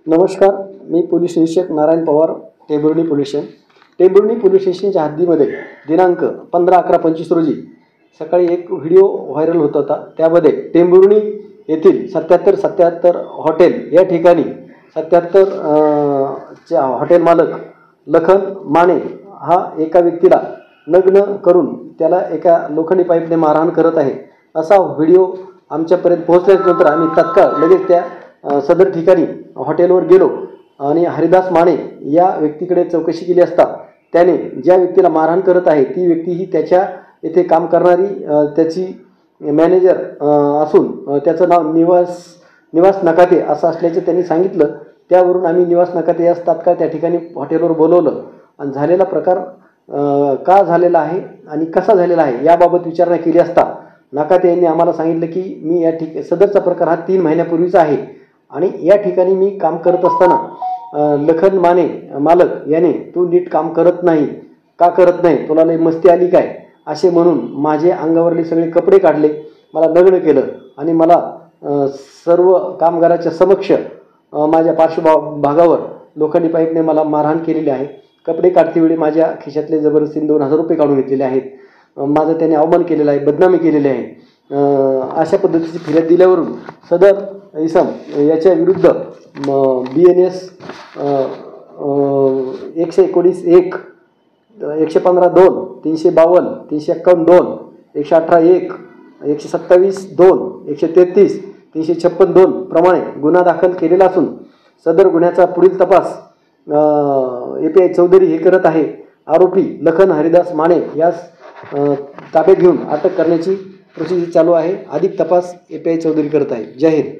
नमस्कार, मी पोलीस निरीक्षक Narayan Pawar, Tembhurni police station. Tembhurni police स्टेशनच्या हद्दीमध्ये दिनांक 15/11/25 रोजी सकाळी एक व्हिडिओ व्हायरल होत होता. त्यामध्ये टेंभुर्णी येथील 7777 हॉटेल या ठिकाणी 77 च्या हॉटेल मालक लखन माने हा एका व्यक्तीला नग्न करून त्याला एका लोखंडी पाईपने मारहाण करत आहे, असा व्हिडिओ आमच्यापर्यंत पोहोचल्यानंतर आम्ही तत्काळ लगेच त्या सदर ठिकाणी हॉटेलवर गेलो आणि हरिदास माने या व्यक्तीकडे चौकशी केली असता त्याने ज्या व्यक्तीला मारहाण करत आहे ती व्यक्ती ही त्याच्या येथे काम करणारी त्याची मॅनेजर असून त्याचं नाव निवास नकाते असं असल्याचे त्यांनी सांगितलं. त्यावरून आम्ही निवास नकाते यास तात्काळ त्या ठिकाणी हॉटेलवर बोलवलं आणि झालेला प्रकार का झालेला आहे आणि कसा झालेला आहे याबाबत विचारणा केली असता नकाते यांनी आम्हाला सांगितलं की मी या सदरचा प्रकार हा 3 महिन्यापूर्वीचा आहे आणि या ठिकाणी मी काम करत असताना लखन माने मालक याने तू नीट काम करत नाही, का करत नाही, तुला लई मस्ती आली काय असे म्हणून माझे अंगावरले सगळे कपडे काढले, मला नग्न केलं आणि मला सर्व कामगाराच्या समक्ष माझ्या पार्श्वभागावर लोखंडी पाईपने मला मारहाण केलेली आहे. कपडे काढतेवेळी माझ्या खिशातले जबरदस्तीने 2000 रुपये काढून घेतलेले आहेत. माझं त्याने अवमान केलेला आहे, बदनामी केलेली आहे. अशा पद्धतीची फिर्याद दिल्यावरून सदर इसम याच्या विरुद्ध BNS 119(1), 115(2), 352, 351(2), 118(1), 127(2), 133, 356(2) प्रमाणे गुन्हा दाखल केलेला असून सदर गुन्ह्याचा पुढील तपास API चौधरी हे करत आहे. आरोपी लखन हरिदास माने यास ताब्यात घेऊन अटक करण्याची प्रोसिजर चालू आहे. अधिक तपास API चौधरी करत आहे. जय हिंद.